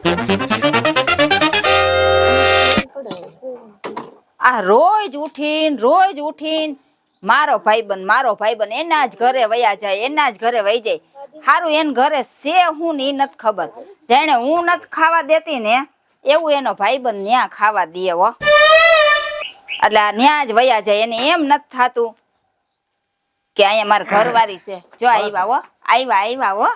આ રોજ ઉઠીન મારો ભાઈબંધ એના જ ઘરે વયા જાય, એના જ ઘરે વહી જાય. હારું એન ઘરે છે હું ને નથી ખબર. જાણે હું નથી ખાવા દેતી ને એવું એનો ભાઈબંધ ન્યા ખાવા દે હો. એટલે ન્યા જ વયા જાય. એને એમ નથી થાતું કે અહીંયા મારા ઘરવાળી છે. જો આવ્યા હો.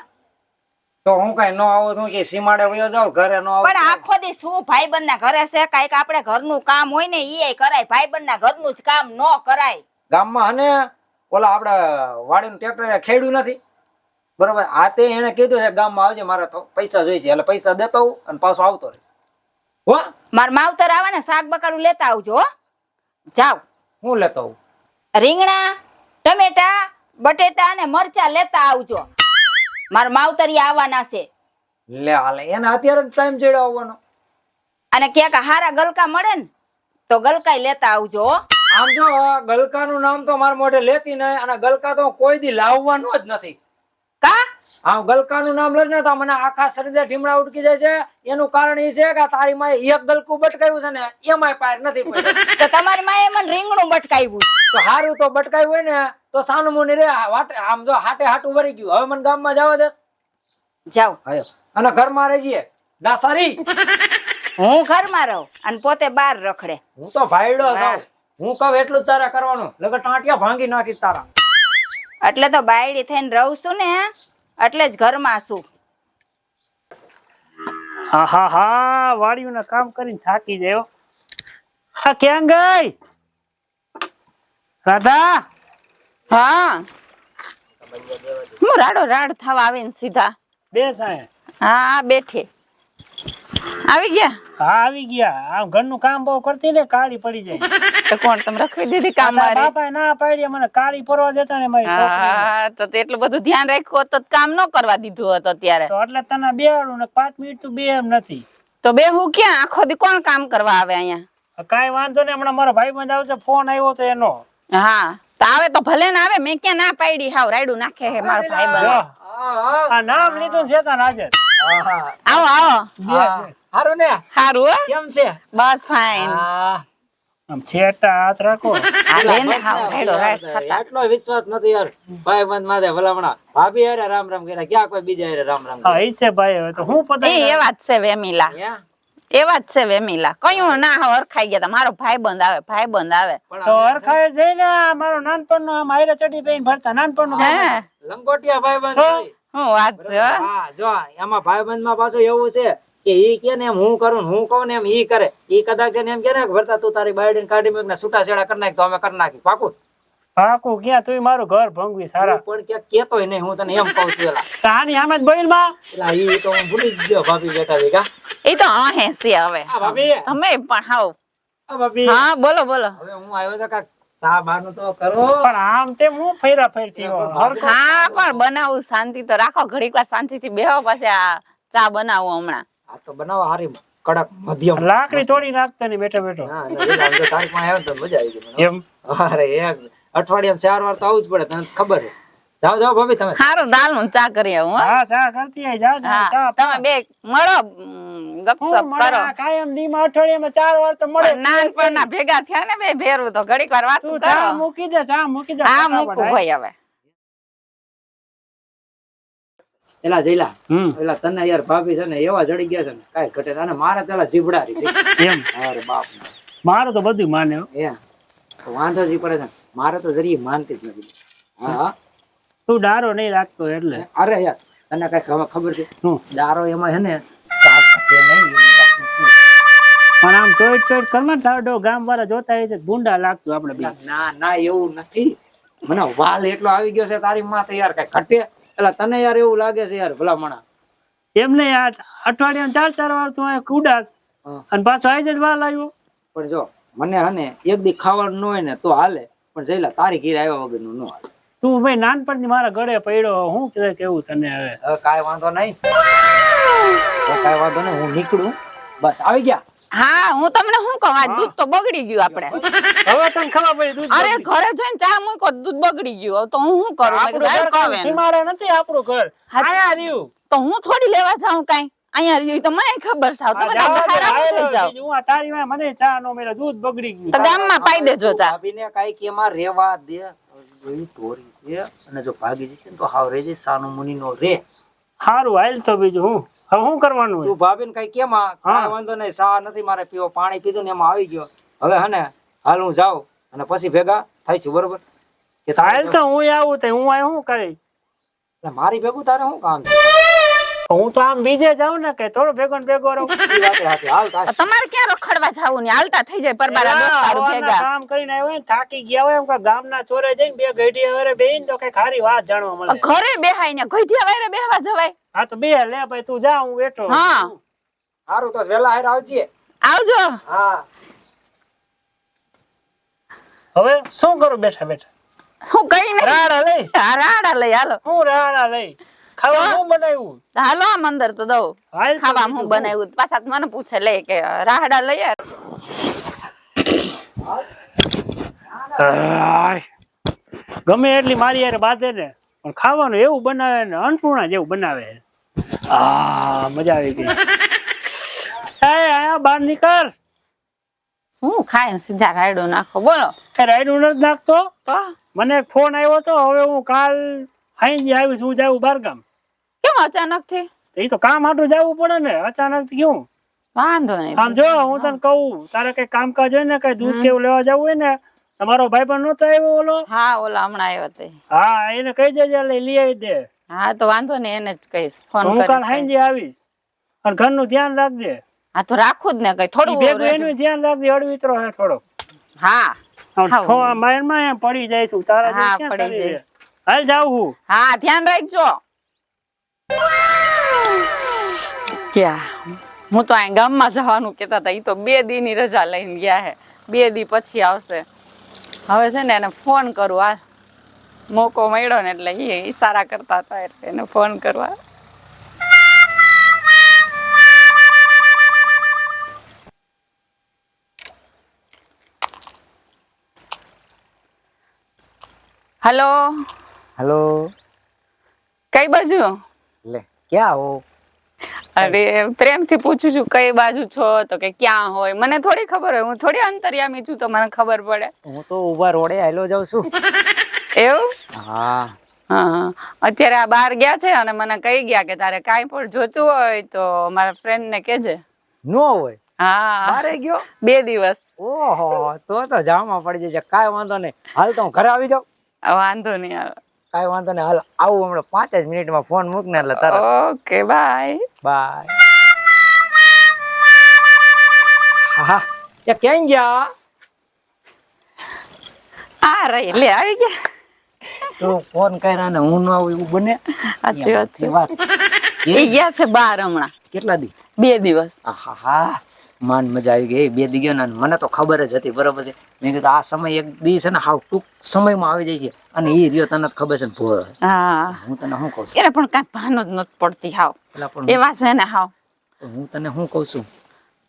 તો હું કઈ ન આવું છું કે સીમાડે વયો જાવ, ઘરે ન આવું. પણ આખો દી શું ભાઈબંધ ના ઘરે છે? કઈક આપણે ઘરનું કામ હોય ને એ કરાય. ભાઈબંધ ના ઘરનું જ કામ ન કરાય. ગામમાં હને ઓલા આપડે વાડીનું ટ્રેક્ટર ખેડ્યું નથી બરોબર. આ તે એને કીધું છે ગામમાં આવજે, મારે પૈસા જોઈશે. એટલે પૈસા દેતો હોઉં અને પાછો આવતો રહે. હો માર માવતર આવે ને શાક બકારું લેતા આવજો હો. જાવ. હું લેતો હોઉં? રીંગણા, ટમેટા, બટેટા અને મરચા લેતા આવજો. મારા માવતરી આવવાના છે. લે હાલે, એને અત્યારે જ ટાઈમ ચડ્યો આવવાનો. અને ક્યાંક હારા ગલકા મળે ને તો ગલકાઈ લેતા આવજો. આમ જો ગલકાનું નામ તો મારા મોઢે લેતી નહીં, અને ગલકા તો કોઈ દી લાવવાનો જ નથી. કા આમ ગલકાનું નામ લે ને તો મને આખા શરીરે ઢીમડા ઉડકી જાય છે. એનું કારણ એ છે કે તારી માએ એક ગલકું બટકાયું છે ને એમાંય પાર નથી પડ્યો. તો તમારી માએ મને રીંગણું બટકાવ્યું. તો હારું તો બટકાયું હોય ને તો સાનું મુની રે વાટે. આમ જો હાટે હાટું વરી ગયું. હવે મને ગામમાં જવા દેસ? જાવ. અને ઘરમાં રહીએ ના સારી. હું ઘરમાં રહું અને પોતે બહાર રખડે. હું તો ભાઈડો છું. હું કહું એટલું જ તારે કરવાનું. લગર ટાંટિયા ભાંગી નાખી તારા. એટલે તો બાયડી થઈને રહું છું ને એટલે જ ઘરમાં છું. હા વાડીઓના કામ કરીને થાકી ગયો. હા ક્યાં ગઈ રાધા? હા હું રાડ થવા આવીને સીધા બેસ આયા. હા બેઠી. આવી ગયા? હા આવી ગયા. આમ ઘરનું કામ બહુ કરતી ને કાળી પડી જાય. તો કોણ તમે રખવી દીધી કામ વાળી? બાપાએ ના પાડી મને કાળી પરવા દેતા ને મારી છોકરી. હા તો એટલું બધું ધ્યાન રાખ્યું હોત તો કામ ન કરવા દીધું હોત અત્યારે. તો એટલે તને બેહાડું ને 5 મિનિટ તું બે એમ નથી. તો બે હું ક્યાં આખો દી કોણ કામ કરવા આવે અહીંયા? કાઈ વાંધો નહીં. હમણાં મારો ભાઈબંધ આવશે, ફોન આવ્યો તો એનો. હા તો આવે તો ભલે ને આવે. મેં ક્યાં ના પાડી? હાવ રાયડું નાખે હે મારો ભાઈબંધ. આ નામ લીધું છે તાર હાજર. આવો. હારું ને? હારું હો? કેમ છે? બસ ફાઈન. આમ છેટા હાથ રાખો. એટલો વિશ્વાસ નથી યાર ભાઈબંધ માથે. ભલામણા ભાભી હારે રામ રામ કર્યા, ક્યાં કોઈ બીજા હારે રામ રામ? હા ઈ છે ભાઈ. હવે તો હું પતા એવા જ છે વેમીલા. એવા જ છે વેમીલા. કયું ના હરખાઈ ગયા તા. મારો ભાઈબંધ આવે. તો હરખાય જઈને મારો નાનપણનો આમ આયરા ચડી પેઈન ફરતા નાનપણનો લંગોટિયા ભાઈબંધ. હું વાત છે. હા જો એમાં ભાઈબંધ માં પાછું એવું છે કે ઈ કે ને એમ હું કરું, હું કહું ને એમ ઈ કરે. ઈ કદાચ એમ કે ને ભરતા તું તારી બાયડીને કાઢી મૂક ને છૂટા છેડા કરી નાખ તો અમે કરી નાખી. પાકું? પાકું. ક્યાં તું મારું ઘર ભંગવી સારા. પણ ક્યાંક કેતોય નહીં. હું તને એમ કહું છું. એલા તાની આમ જ બઈલ માં એલા ઈ તો હું ભૂલી જ ગયો. ભાભી બેઠા ભેગા. એ તો હે છે હવે. ભાભી તમે પણ હાવ. ભાભી હા બોલો. હવે હું આવ્યો છું કાક સા બાનું તો કરો. પણ આમ તેમ હું ફેરા ફેરતી હા પણ બનાવું શાંતિ તો રાખો. ઘડીક વાર શાંતિથી બેહો પછી આ ચા બનાવું હમણાં. આ તો બનાવવા હારી કડક મધ્યમ લાકડી તોડી નાખતા ને બેઠો. હા એટલે તારીખ માં આવ્યો તો મજા આવી ગઈ મને. એમ? અરે એક અઠવાડિયામાં 4 વાર તો આવું જ પડે. તને ખબર છે. જાઓ ભાભી તમે. સારું દાલ નું ચા કરી આવું. હા ચા કરતી આય. જા તમે બે મળો ગપસપ કરો. કાયમ દીમાં અઠવાડિયામાં 4 વાર તો મળે. નાનપણના ભેગા થયા ને બે ભેરું તો ઘડીક વાર વાત કરો. ચા મૂકી દે. હા મૂકું ભાઈ હવે. એલા જઈલા એલા તને યાર ભાભી છે ને એવા જડી ગયા છે ને કાઈ ઘટે. અને મારે પેલા જીભડારી છે એમ. અરે બાપ મારે તો બધું માને. એ વાંધો જ પડે છે. મારે તો જરી માનતી જ નથી. હા તું ડારો નહીં રાખતો એટલે. અરે યાર તને કઈ ખબર છે? દારો એમાં છે ને પણ આમ ચોઈટ કરમાં તાડો ગામ વાળા જોતા હોય છે ગુંડા લાગતું આપડે. ના એવું નથી. મને વાલ એટલો આવી ગયો છે તારી માથે યાર કઈ ઘટે. એટલે તને યાર એવું લાગે છે યાર ભલામણા? એમને યાર અઠવાડિયામાં 4 વાર તું અહીંયા કુડાસ અને પાછો આઈ જ વાલ આવ્યો. પણ જો મને હને એક દી ખાવાનું ન હોય ને તો હાલે, પણ જઈલા તારી ઘીર આવ્યા વગર નું ન હાલે. તું ભાઈ નાનપણથી મારા ગળે પડ્યો. હું કેવું તને હવે કાઈ વાંધો નહીં. હું નીકળું બસ. આવી ગયા? હા હું તમને શું કહું, આ દૂધ તો બગડી ગયું આપણે. હવે તને ખબર પડી દૂધ? અરે ઘરે જઈને ચા મૂકો દૂધ બગડી ગયું. તો હું શું કરું? સીમાડે નથી આપણું ઘર. આયા રહ્યું તો હું થોડી લેવા જાઉં કાઈ. અહીંયા રહ્યું તો મને ખબર છે. તમે તો બહાર આવો ને જાઓ. હું આ તારી વાંહે મને ચા નો મેળે, દૂધ બગડી ગયું. તો ગામમાં પાઈ દેજો ચા. ભાભીને કાંઈક એમાં રેવા દે. એ તોરી છે અને જો ભાગી જશે ને તો હાવ રેજે સાનું મુનીનો રે. હારું હાલ તો બીજું હું હવે શું કરવાનું તું હોય? ભાભીને કઈ કેમાં કાંઈ વાંધો નહીં, સા નથી મારે પીવો, પાણી પીધું ને એમાં આવી ગયો. હવે હને હાલ હું જાઉં અને પછી ભેગા થાય છું, બરોબર? કે હાલ તો હું આવું તો હું આ શું કરી? એટલે મારી ભેગું તારે શું કામ છે? હું તો આમ બીજે જાઉં ને કે થોડો ભેગો ને ભેગો રહું. ઈ વાતે સાચી. હાલ તાર. તમારે ક્યાં રખડવા જાવું ને હાલતા થઈ જાય પરબારા દોસ્તારો સવારના ભેગા. કામ કરીને આવ્યો હોય ને થાકી ગયા હોય એમ કે ગામના ચોરે જઈને બે ઘડી હવે બેહીને તો કઈ ખારી વાત જાણવા મળે. ઘરે બેહાય ને ગઈઢિયા વાયરે બેહવા જવાય. હા તો બે લે ભાઈ, તું જા હું બેઠો. હા સારું તો વહેલા હારે આવજે. આવજો. હા. હવે શું કરું બેઠા બેઠા? હું કઈ નહીં. રાડા લઈ. રાડા લઈ હાલો. હું રાડા લઈ. ખાવા શું બનાવ્યું? હાલો આમ અંદર તો દઉં. હાલ તો ખાવા હું બીજું બનાવ્યું પાછા મને પૂછે લે કે રાહડા લઈ આય. આય. ગમે એટલી મારી યાર બાંધે ને પણ ખાવાનું એવું બનાવે ને અન્નપૂર્ણા જેવું બનાવે. મજા આવી ગઈ. આયા બહાર નીકળ. હું ખાય ને સીધા રાયડો નાખો બોલો. રાયડું નથી નાખતો. તો મને એક ફોન આવ્યો તો હવે હું કાલ હાઈજી આવીશ. હું જાઉં બારગામ. કેમ અચાનક થી? એ તો કામ હાટું જવું પડે ને, અચાનક કેવું? વાંધો નહીં. આમ જો હું તને કહું, તારે કઈ કામકાજ હોય ને, કઈ દૂધ કેવું લેવા જવું હોય ને, તમારો ભાઈ પણ નતો આવ્યો ઓલો? હા ઓલા હમણાં આવ્યો તે. હા એને કહી દેજે લઈ આવી દે. હા તો વાંધો નહીં એને જ કહીશ ફોન હું કાલ કરીશ. હાઈજી આવીશ. અને ઘરનું ધ્યાન રાખજે. હા તો રાખું જ ને કઈ ઈ થોડું ભેગું રહેજો. એનું ધ્યાન રાખજે. અડવિતરો હે થોડો. હા માયરમાં એમ પડી જાય છું. તારા હા, જેવું ક્યાં પડી કરી જઈશ. રે? હાલ જાઉં હું. હા ધ્યાન રાખજો. ક્યાં હું તો આ ગામમાં જવાનું કેતા હતા. ઈ તો 2 દી ની રજા લઈને ગયા હે. 2 દી પછી આવશે. હવે છે ને એને ફોન કરું. આ મોકો મળ્યો ને એટલે એ ઈશારા કરતા હતા એટલે એને ફોન કરવા. Hello hello. કઈ બાજુ? લે ક્યાં હો? અરે પ્રેમથી પૂછું છું કઈ બાજુ છો તો કે ક્યાં હોય. મને થોડી ખબર હોય, હું થોડી અંતર્યામી છું તો મને ખબર પડે. હું તો ઉભા રોડે હાલ્યો જાઉં છું. એવું? હા. હા અત્યારે આ બહાર ગયા છે અને મને કહી ગયા કે તારે કાંઈ પણ જોતું હોય તો મારા ફ્રેન્ડ ને કહેજે. નો હોય. હા બારે ગયો? 2 દિવસ. ઓહો તો જામમાં પડી જશે. કાંઈ વાંધો નહીં. હાલ તો હું ઘરે આવી જાઉં. વાંધો નહીં આવે. કાંઈ વાંધો નહીં. હાલ આવું હમણાં 5 જ મિનિટમાં ફોન મૂકને એટલે તરત. Okay bye. બાય. હા એ ક્યાં ગયા? આ રહી લે આવી ગયા. તું ફોન કર્યા ને હું ન આવું એવું બને? સાચી વાત છે. એ વાત. એ ગયા છે બહાર હમણાં કેટલા દી? 2 દિવસ. હા માન મજા આવી ગઈ. 2 દી ગયો ને મને તો ખબર જ હતી. બરોબર છે. મેં કીધું આ સમય એક દી છે ને હાવ ટૂંક સમયમાં આવી જાય છે અને એ રહ્યો તને ખબર છે ને ભોળો. હા હું તને શું કહું છું? એને પણ કાંઈ ભાન જ નથી પડતી હાવ. પેલા પણ એવા છે ને હાવ. હું તને શું કહું છું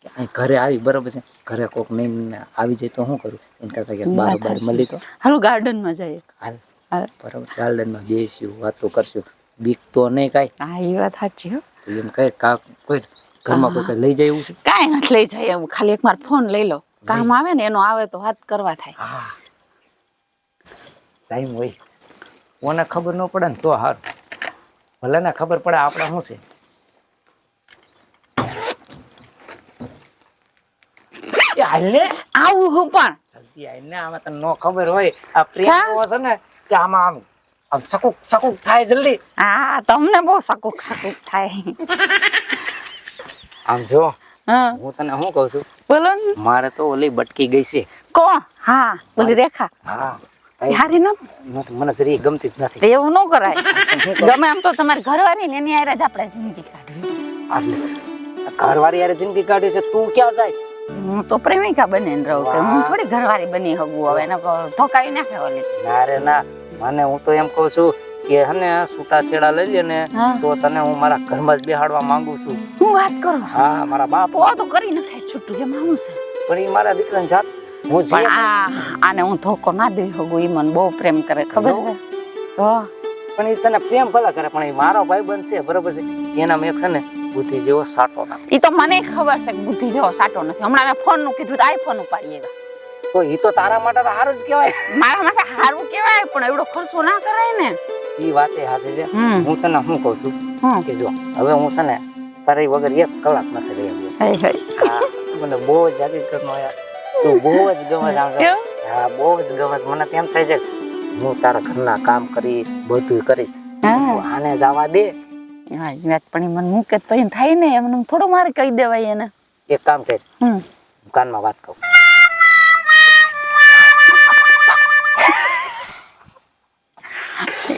કે અહીં ઘરે આવી બરોબર છે. ઘરે કોક નહીં આવી જાય તો શું કરું? એને કરતા કે બાર મળી તો હાલો ગાર્ડન માં જઈએ. હાલ હાલ. બરોબર. ગાર્ડનમાં બેસ્યું વાતો કરશું. બીક તો નહીં કાંઈ? હા એ વાત સાચી હો. તો એમ કહે કોઈ ઘરમાં કોઈ લઈ જાય એવું છે? કાંઈ નથી લઈ જાય એવું. ખાલી એક મારો ફોન લઈ લો. કામ આવે ને એનો આવે તો વાત કરવા થાય. હા ટાઈમ હોય કોને ખબર ન પડે ને તો હારું. ભલે ને ખબર પડે આપણે શું છે. એ હાલ ને આવું હું પણ જલ્દી હાલ ને. આમાં તને ન ખબર હોય આ પ્રેમ એવો છે ને કે આમાં આમ સકુક સકુક થાય જલ્દી. હા તમને બહુ સકુક થાય. આમ જો હા હું તને શું કહું છું, બોલો ને. મારે તો ઓલી બટકી ગઈ છે. કોણ? હા ઓલી રેખા. હા હારી ન મને જરી ગમતી જ નથી. એવું ન કરાય. ગમે એમ તો તમારી ઘરવાળી ને એની હારે જ આપણે જિંદગી કાઢવી. એટલે ઘરવાળી યાર જિંદગી કાઢી છે. તું ક્યાં જાય? હું તો પ્રેમિકા બનીને રહું કે હું થોડી ઘરવાળી બની હગું. હવે એને ધોકાવી નાખે ઓલી. ના રે ના. મને હું તો એમ કહું છું કે હને છૂટા છેડા લઈ લે ને હા. તો તને હું મારા ઘરમાં જ બેહાડવા માંગુ છું. હું વાત કરું છું. હા મારા બાપ. તો કરી નાખે છૂટું એમ આવું છે. પણ ઈ મારા દીકરાને જાત હું પણ આને હું ધોકો ના દઈ હગું. ઈ મને બહુ પ્રેમ કરે ખબર છે. તો પણ ઈ તને પ્રેમ ભલા કરે પણ ઈ મારો ભાઈબંધ છે બરોબર છે. એનામાં એક છે ને બુદ્ધિ જેવો સાટો ના. ઈ તો મને ખબર છે કે બુદ્ધિ જેવો સાટો નથી. હમણાં મેં ફોન નું કીધું તો આઈફોન ઉપાડી આવ્યા. તો ઈ તો તારા માટે તો સારું જ કહેવાય. મારા માટે સારું કહેવાય પણ એવડો ખર્ચો ના કરાય ને. ઈ વાતે હાચી છે. હમ. હું તને શું કહું છું કે જો હવે હું છે ને તારી વગર 1 કલાક નથી રહી ગયો. હઈ હઈ. હા, મને બહુ જ હકીકતનો યાર તું બહુ જ ગમે છે આમ. કેવું? હા, બહુ જ ગમે છે. મને તેમ થાય છે કે હું તારા ઘરના કામ કરીશ, બધું કરીશ. હા. આને જવા દે. હા ઈ વાત પણ ઈ મને મૂકે તો એને થાય ને એમને થોડું મારે કહી દેવાય એને. એક કામ કર, હમ. કાનમાં વાત કહું.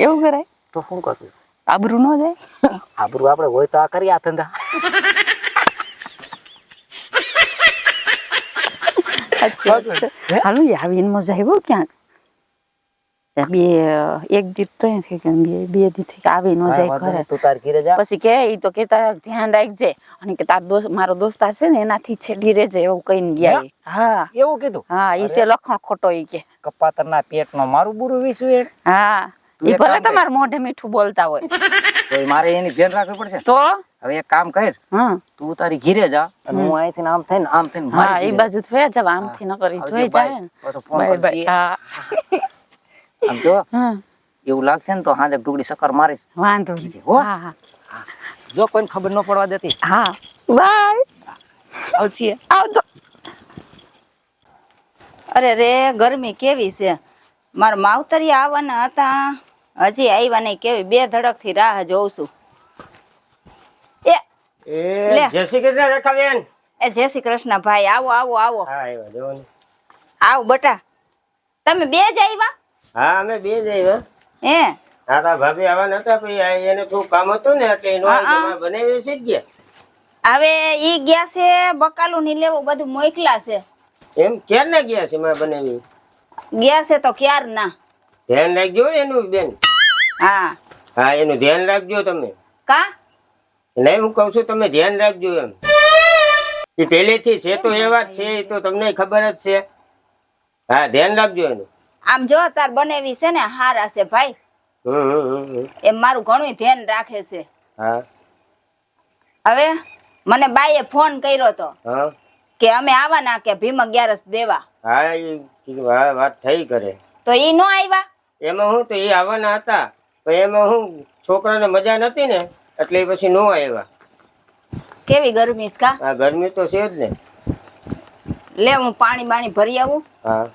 એવું કરાય તો શું કરવું? આબરૂ ન જાય. આબરૂ આપણે હોય તો આ કરી આ ધંધા. હાલો આવીને મજા આવ્યો ક્યાંક બે એક દીધ તો એથી કે બે દીધ થી આવી ન જાય ઘરે તું તાર ઘરે જા. પછી કે ઈ તો કેતા ધ્યાન રાખજે અને કે તાર દોસ્ત મારો દોસ્તાર છે ને એનાથી છેડી રહેજે એવું કહીને ગયા ઈ. હા એવું કીધું? હા ઈ છે લખણ ખોટો ઈ કે કપાતરના પેટનો મારું બુરું વિશ્વ એ. હા તું ઈ એક ભલે કામ કર. તમારે મોઢે મીઠું બોલતા હોય તો મારે એની ધ્યાન રાખવું પડશે. તો હવે એક કામ કર, હા તું તારી ઘરે જા અને હું અહીંથી આમ થઈને હા મારી ઈ ઘરે બાજુ થયા જવા આમથી ન કરી આવજે, જોઈ બાય. જાય ને પાછો ફોન બાય કરજે. બાય હા આમ જો હા એવું લાગશે ને તો હાજે ટુકડી શક્કર મારીશ. વાંધો નહીં હો? હા હા જો કોઈને ખબર ન પડવા દેતી. હા બાય આવજે આવજો અરે રે ગરમી કેવી છે. મારા માવતરિયા આવવાના હતા, હજી આવ્યા નહીં. કેવી 2 ધડકથી રાહ જોઉં છું. લે. જય શ્રી કૃષ્ણ રેખાબેન. એ જય શ્રી કૃષ્ણ ભાઈ. આવો આવો આવો હા આવ્યા જો ને. આવો બટા. તમે 2 જ આવ્યા? હા અમે બે જ આવ્યા. હે હા તા ભાભી આવવાના હતા પછી એને થોડું કામ હતું ને એટલે એનો હા, હા. બનાવી છે જ ગયા. હવે ઈ ગયા છે બકાલું ની લેવું બધું મોકલા છે. એમ ક્યારે ના ગયા છે મેં બનાવી? ગયા છે તો ક્યાર ના. ધ્યાન રાખજો એનું બેન. હા હા એનું ધ્યાન રાખજો તમે. કા નહીં હું કઉ છું તમે ધ્યાન રાખજો એમ. એ પહેલેથી છે તો એવા જ છે એ તો તમને ખબર જ છે. હા ધ્યાન રાખજો એનું. આમ જો તાર બનેવી છે ને હારા છે ભાઈ. હમ. એમ મારું ઘણું ધ્યાન રાખે છે. હા હવે મને બાઈએ ફોન કર્યો તો હા કે અમે આવવાના કે ભીમ 11 દેવા. હા એ વાત થઈ કરે. તો ઈ નો આવ્યા. એમાં હું તો એ આવવાના હતા પણ એમાં હું છોકરાને મજા નથી ને એટલે એ પછી નો આવ્યા. કેવી ગરમી છે કા. આ ગરમી તો છે જ ને. લે હું પાણી બાણી ભરી આવું. હા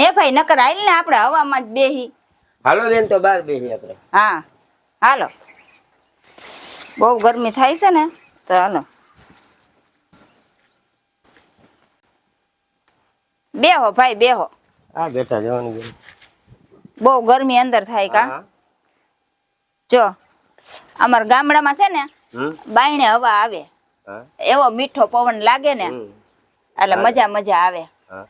એ ભાઈ નકર હાલ ને આપણે હવામાં જ બેહી. હાલો બેન તો બહાર બેસી આપણે. હા હાલો. બહુ ગરમી થાય છે ને તો હાલો બેહો ભાઈ બેહો. હા બેઠા જવાનું બેન. બહુ ગરમી અંદર થાય કા. હા. જો અમારા ગામડામાં છે ને હમ. બાયણે હવા આવે, હા. એવો મીઠો પવન લાગે ને હમ. એટલે મજા મજા આવે. હા.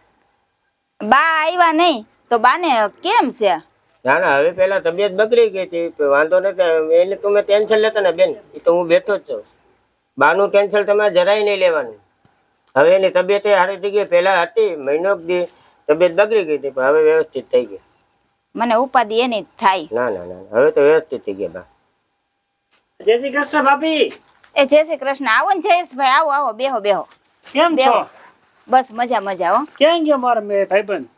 બા આવ્યા નહીં તો બાને કેમ છે? ના ના હવે પેલા તબિયત બગડી ગઈ હતી વાંધો નથી એને તમે ટેન્શન લેતા ને બેન એ તો હું બેઠો જ છું. બાનું ટેન્શન તમારે જરાય નહીં લેવાનું. હવે એની તબિયત સારી થઈ ગઈ પેલા હતી મહિનો દી તબિયત બગડી ગઈ હતી પણ હવે વ્યવસ્થિત થઈ ગઈ. મને ઉપાધિ એની જ થાય. ના ના ના હવે તો વ્યવસ્થિત થઈ ગયા બા. જય શ્રી કૃષ્ણ ભાભી. એ જય શ્રી કૃષ્ણ. આવો ને જયેશભાઈ આવો આવો બેહો બેહો. કેમ છો? બેહો. બસ મજા મજા હો. ક્યાં ગયો મારો મેં ભાઈબંધ?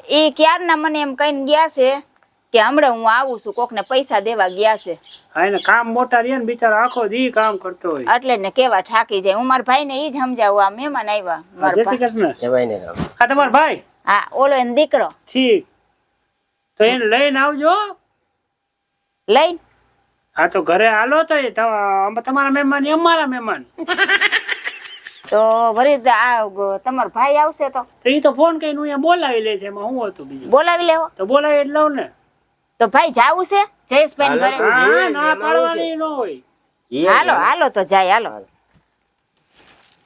એ ક્યારના મને એમ કહીને ગયા છે કે હમણાં હું આવું છું, કોકને પૈસા દેવા ગયા છે. હા એને કામ મોટા રહ્યા ને બિચારો આખો દી કામ કરતો હોય. એટલે ને કેવા થાકી જાય. હું મારા ભાઈને ઈ જ સમજાવું. આ મહેમાન આવ્યા જય મારા શ્રી ભાઈ. કૃષ્ણ. જવાય ને રામ. આ તમારો ભાઈ? હા ઓલો એનો દીકરો. ઠીક તો એને લઈને આવજો. લઈ હા તો ઘરે હાલો તો એ તમારા મહેમાન એ અમારા મહેમાન. તો વળી તમારો ભાઈ આવશે તો તો એ તો ફોન કરીને હું અહીંયા બોલાવી લે છે. એમાં હું હતું બીજું? બોલાવી લેવો. તો બોલાવી જ લઉં ને. તો ભાઈ જાવું છે જયેશભાઈ ઘરે? હાલો. હા ના એમાં પાડવાની ન હોય. હાલો હાલો તો જાય. હાલો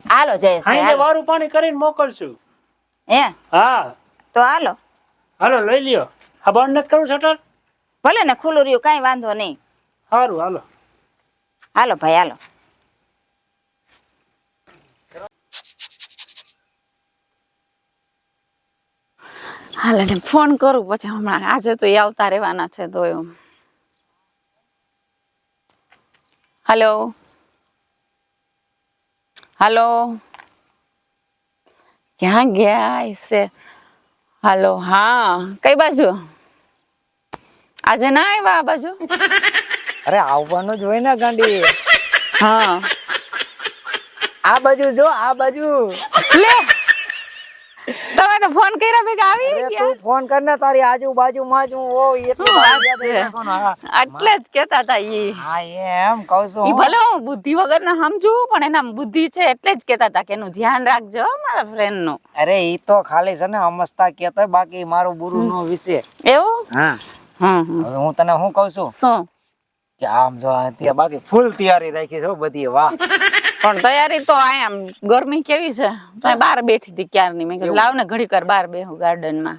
હાલો જયેશભાઈ હા હાલો. વારું પાણી કરીને મોકલશું. હે હા તો હાલો. હાલો લઈ લ્યો. આ બંધ નથી કરું શટર? ભલે ને ખુલ્લું રહ્યું કઈ વાંધો નહીં. સારું હાલો. હાલો ભાઈ હાલો. હાલ એને ફોન કરું પછી હમણાં આજે તો એ આવતા રહેવાના છે તો એમ हेलो हेलो क्या गया इससे हेलो हाँ कई बाजू આજે ના આવ્યા આ બાજુ અરે આવવાનું જ હોય ને ગાંડી. હા આ બાજુ જો, આ બાજુ. લે તમે તો ફોન કર્યા ભેગા આવી અરે ગયા તું ફોન કર ને, તારી આજુબાજુમાં જ હું હોઉં એટલું શું વાત મારી યાદ છે? આવી નાખવાનું. હા. એટલે જ કેતા હતા ઈ હા એમ કહું છું ઈ હું. ભલે હું બુદ્ધિ વગર ના સમજુ પણ એના બુદ્ધિ છે એટલે જ કેતા હતા કે એનું ધ્યાન રાખજો હો મારા ફ્રેન્ડ નું અરે ઈ તો ખાલી છે ને અમસ્તા કેતો, બાકી મારું બુરું નો વિશે. એવું હા હમ હવે હું તને શું કહું છું શું કે આમ જો ત્યાં બાકી ફૂલ તૈયારી રાખી છે હો બધી. વાહ. પણ તૈયારી તો આમ ગરમી કેવી છે તો બહાર બેઠી હતી ક્યારની મેં કીધું લાવ ને ઘડી કર બહાર બેહું ગાર્ડન માં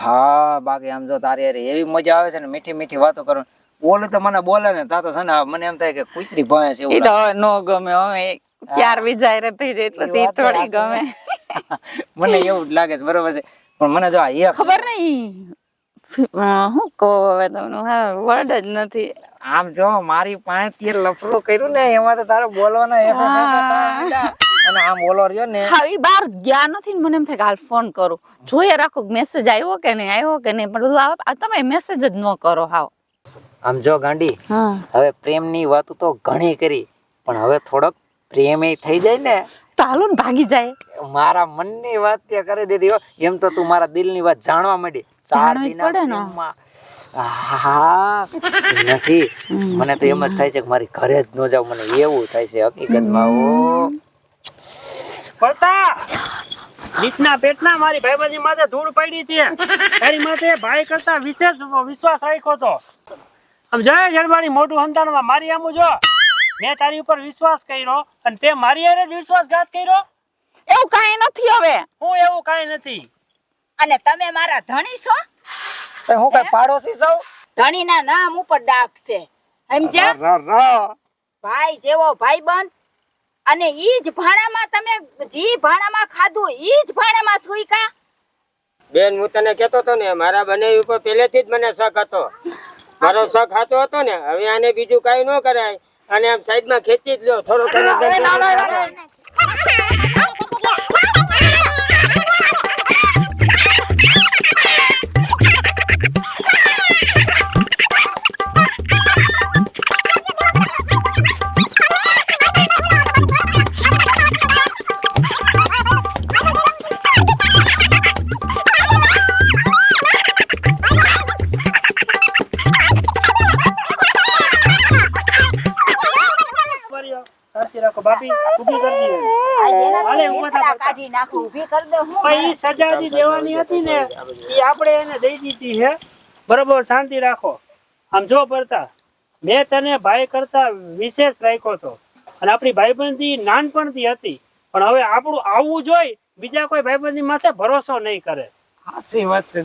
હા બાકી આમ જો તારી હારે એવી મજા આવે છે ને, મીઠી મીઠી વાતો કરો. બોલે તો મને બોલે ને તા તો છે ને મને એમ થાય કે કૂતરી ભણે છે એ એવું તો લાગે. હવે નો ગમે હવે ક્યાર વિજાય રે થઈ જાય પછી ઈ થોડી ગમે મને એવું જ લાગે છે, બરોબર છે. પણ મને જો આ એક ખબર નહીં હું કહું હવે તમને વર્ડ જ નથી આમ જો મારી પાસે તે લફડો કર્યું ને એમાં તો તારે બોલવાનો અને આમ બોલો રહ્યો ને. હા ઈ બહાર ગયા નથી ને મને એમ થાય કે હાલ ફોન કરું જોઈએ રાખો મેસેજ આવ્યો કે નહીં પણ બધું તમે મેસેજ જ ન કરો હાવ આમ જો ગાંડી, હા હવે પ્રેમની વાતો તો ઘણી કરી પણ હવે થોડોક પ્રેમ થઈ જાય ને, તો હાલો ને ભાગી જાય મારા મનની વાત તે કરી દીધી હો. એમ તો તું મારા દિલની વાત જાણવા માંડી. 4 જાણવી દિનના પડે ને. પ્રેમમાં. હા નથી, મને તો એમ જ થાય છે કે મારી ઘરે જ ન જાવ, મને એવું થાય છે હકીકતમાં. ઓ પડતા નીચના પેટના મારી ભાઈબાજી માથે ધૂળ પડી હતી, તારી માથે ભાઈ કરતા વિશેષ વિશ્વાસ રાખ્યો તો. આમ જય જડબાની મોટું સંતાનમાં મારી આમ જો મેં તારી ઉપર વિશ્વાસ કર્યો અને તે મારી હારે જ વિશ્વાસઘાત કર્યો. એવું કાંઈ નથી હવે હું એવું કાંઈ નથી. અને તમે મારા ધણી છો? હું કઈ પાડોશી સૌ? ધણીના નામ ઉપર ડાક છે, સમજ્યા? ભાઈ જેવો ભાઈબંધ, અને ઈ જ ભાણામાં તમે જી ભાણામાં ખાધું ઈ જ ભાણામાં થૂઈકા. બેન હું તને કેતો હતો ને મારા બને ઉપર પહેલેથી જ મને શક હતો. મારો શક સાચો હતો ને, હવે આને બીજું કઈ ન કરાય અને આમ સાઈડમાં ખેંચી જ લો થોડો સાચી રાખો બાપી, ઊભી કરી દે. હાલે, ઊભા થા, નેત્રા કાઢી નાખું, ઊભી કરી દે હું. પણ ઈ સજા જે દેવાની હતી ને ઈ આપણે એને દઈ દીધી છે. બરોબર, શાંતિ રાખો. આમ જો પડતા મેં તને ભાઈ કરતા વિશેષ રાખ્યો હતો અને આપણી ભાઈબંધી નાનપણથી હતી, પણ હવે આપણું આવવું જોઈ બીજા કોઈ ભાઈબંધી માથે ભરોસો નહીં કરે. સાચી વાત છે.